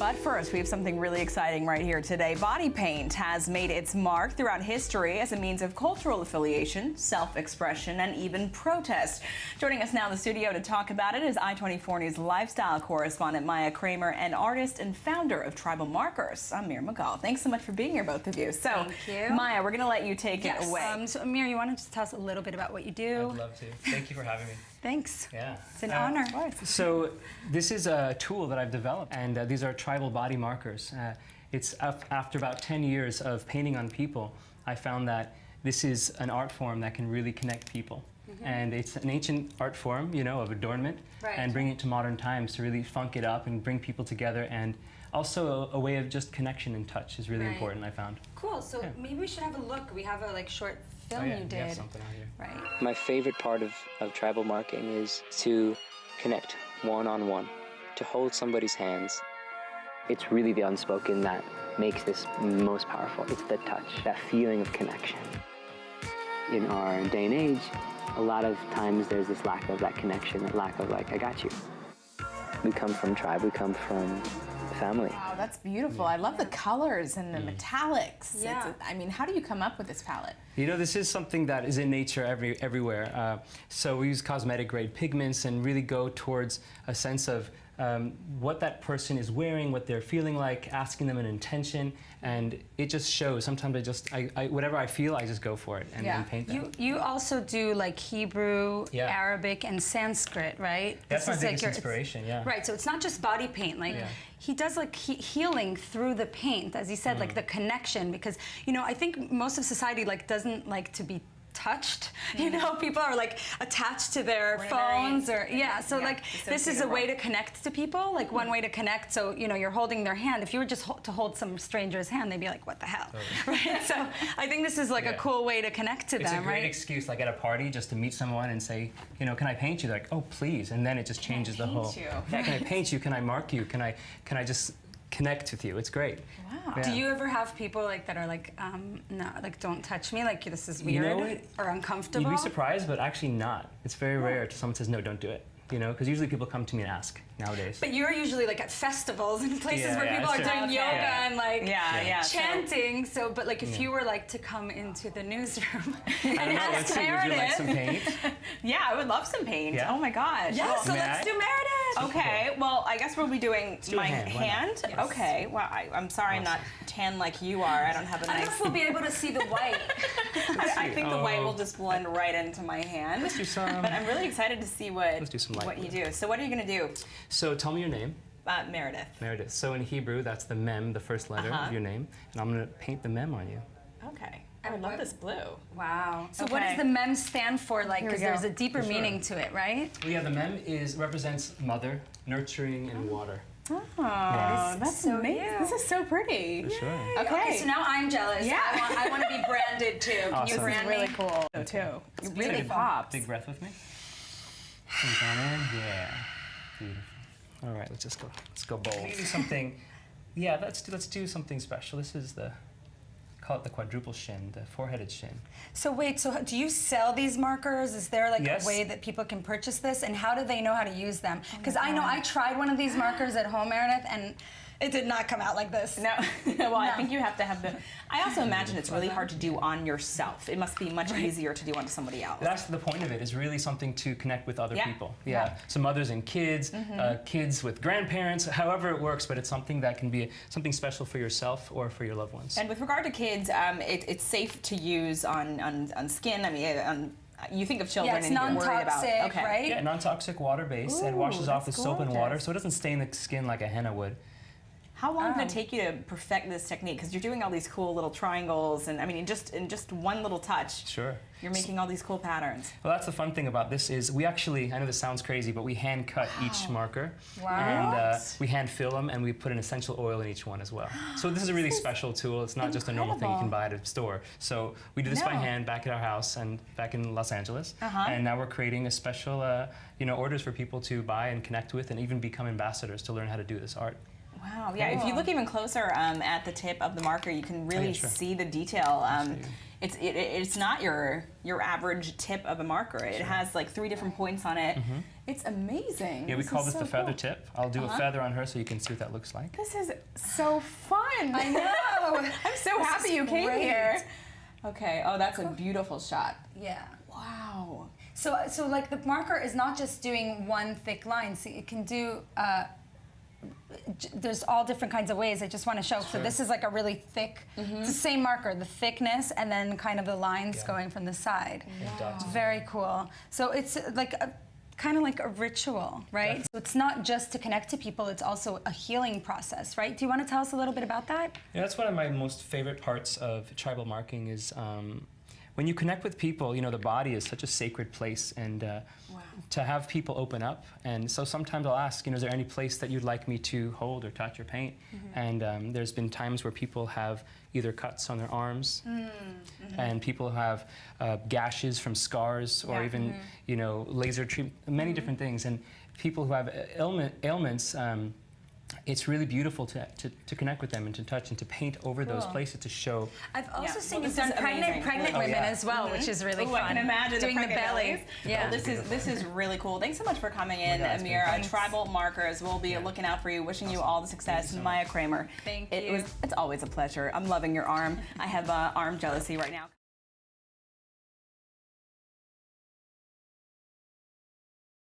But first, we have something really exciting right here today. Body paint has made its mark throughout history as a means of cultural affiliation, self-expression, and even protest. Joining us now in the studio to talk about it is I-24 News lifestyle correspondent Maya Kramer and artist and founder of Tribal Markers, Amir Magal. Thanks so much for being here, both of you. So, thank you. Maya, we're going to let you take it away. So, Amir, you want to just tell us a little bit about what you do? I'd love to. Thank you for having me. Thanks. Yeah. It's an honor. So this is a tool that I've developed, and these are tribal body markers. It's after about 10 years of painting on people, I found that this is an art form that can really connect people. And it's an ancient art form, you know, of adornment, and bring it to modern times to really funk it up and bring people together, and also a way of just connection and touch is really important, I found. Cool, so maybe we should have a look. We have a short film you did. We have something out here. Right. My favorite part of tribal marking is to connect one-on-one, to hold somebody's hands. It's really the unspoken that makes this most powerful. It's the touch, that feeling of connection. In our day and age, a lot of times there's this lack of that connection, that lack of like, I got you. We come from tribe, we come from family. Wow, that's beautiful. I love the colors and the metallics. Yeah. I mean, how do you come up with this palette? You know, this is something that is in nature everywhere. So we use cosmetic grade pigments and really go towards a sense of what that person is wearing, what they're feeling like, asking them an intention, and it just shows. Sometimes whatever I feel, I just go for it and paint them. You also do like Hebrew, Arabic, and Sanskrit, right? That's my biggest inspiration, Right, so it's not just body paint. Like he does like healing through the paint, as he said, like the connection, because, you know, I think most of society like doesn't like to be touched. You know, people are like attached to their phones or so like this is a way to connect to people, like one way to connect. So, you know, you're holding their hand. If you were just to hold some stranger's hand, they'd be like, what the hell? Right? So I think this is like a cool way to connect to them, right? It's a great excuse, like at a party, just to meet someone and say, you know, can I paint you? They're like, oh, please. And then it just changes the whole. You? Yeah, can I paint you? Can I mark you? Can I just connect with you? It's great. Wow. Yeah. Do you ever have people like that are like, no, like don't touch me, like this is weird, you know, or uncomfortable? You'd be surprised, but actually not. It's very rare to someone says, no, don't do it. You know, because usually people come to me and ask nowadays. But you're usually like at festivals and places where people are doing yoga and like chanting. So, but like if you were like to come into the newsroom and ask Meredith. Would you like some paint? Yeah, I would love some paint. Yeah. Oh my gosh. Yeah, well, so let's do Meredith. Okay, well, I guess we'll be doing my hand. Yes. Okay, well, I'm sorry I'm not tan like you are. I don't have a nice... I don't know if we'll be able to see the white. I think the white will just blend right into my hand. Let's do some. But I'm really excited to see what you do. So what are you going to do? So tell me your name. Meredith. Meredith. So in Hebrew, that's the mem, the first letter of your name. And I'm going to paint the mem on you. Okay. I love this blue. Wow. So what does the mem stand for? Like, because there's a deeper meaning to it, right? Well, yeah, the mem represents mother, nurturing, and water. Oh, that's so amazing. This is so pretty. For sure. Okay, so now I'm jealous. Yeah. I want to be branded too. Can you brand me? Really cool too. It really pops. Big breath with me. Sink on in. Yeah. Beautiful. All right, let's go. Let's go bold. Maybe something. Yeah, let's do something special. This is call it the quadruple shin, the four-headed shin. So wait, so do you sell these markers? Is there like a way that people can purchase this? And how do they know how to use them? Because I know I tried one of these markers at home, Meredith, and it did not come out like this. No. Well, I think you have to have the... I also imagine it's really hard to do on yourself. It must be much easier to do onto somebody else. That's the point of it, is really something to connect with other people. Yeah. So mothers and kids, kids with grandparents, however it works, but it's something that can be something special for yourself or for your loved ones. And with regard to kids, it's safe to use on skin. I mean, you think of children and you're worried about... non-toxic, right? Yeah, non-toxic, water-based, and washes off with soap and water, so it doesn't stain the skin like a henna would. How long did it take you to perfect this technique? Because you're doing all these cool little triangles, and I mean, in just one little touch, you're making all these cool patterns. Well, that's the fun thing about this is we actually, I know this sounds crazy, but we hand cut each marker, and we hand fill them, and we put an essential oil in each one as well. So this is a really special tool. It's not just a normal thing you can buy at a store. So we do this by hand back at our house and back in Los Angeles, and now we're creating a special, orders for people to buy and connect with, and even become ambassadors to learn how to do this art. Wow, yeah, if you look even closer at the tip of the marker, you can really see the detail. It's not your average tip of a marker. It has like 3 different points on it. It's amazing. Yeah, we call this so the feather cool. tip. I'll do a feather on her so you can see what that looks like. This is so fun. I know. I'm so happy you came great. here. Okay, oh, that's a beautiful shot. Yeah. Wow. So like the marker is not just doing one thick line. So it can do. There's all different kinds of ways. I just want to show. So this is like a really thick. It's the same marker, the thickness, and then kind of the lines going from the side. Wow. Very cool. So it's like kind of like a ritual, right? Definitely. So it's not just to connect to people, it's also a healing process, right? Do you want to tell us a little bit about that? Yeah, that's one of my most favorite parts of tribal marking is when you connect with people, you know, the body is such a sacred place, and to have people open up. And so sometimes I'll ask, you know, is there any place that you'd like me to hold or touch or paint? And there's been times where people have either cuts on their arms, and people have gashes from scars, or even, you know, laser treatment, many different things. And people who have ailments, it's really beautiful to connect with them and to touch and to paint over those places to show. I've also seen Well, you've this done is pregnant amazing. women as well, which is really fun. I can imagine doing the pregnant belly. bellies. Yeah. Well, this is really cool. Thanks so much for coming in, God, it's been Amir. fun. Tribal Markers. We'll be looking out for you. Wishing you all the success. so Maya Kramer. Thank you. It's always a pleasure. I'm loving your arm. I have arm jealousy right now.